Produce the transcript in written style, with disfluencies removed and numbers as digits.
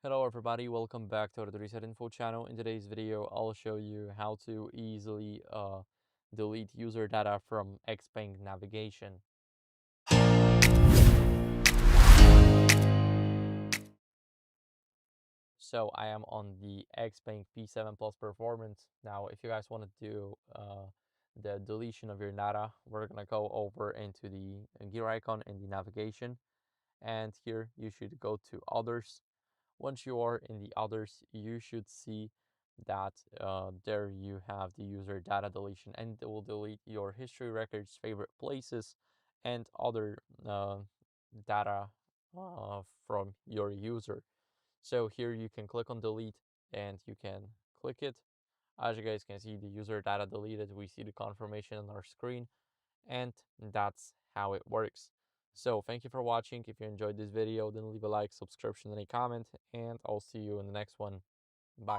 Hello everybody, welcome back to the Reset Info channel. In today's video, I'll show you how to easily delete user data from XPeng navigation. So I am on the XPeng P7 Plus Performance. Now, if you guys want to do the deletion of your data, we're gonna go over into the gear icon in the navigation, and here you should go to Others. Once you are in the Others, you should see that there you have the user data deletion, and it will delete your history records, favorite places, and other data from your user. So here you can click on delete and you can click it. As you guys can see, the user data deleted, we see the confirmation on our screen, and that's how it works. So thank you for watching. If you enjoyed this video, then leave a like, subscription, and a comment, and I'll see you in the next one. Bye.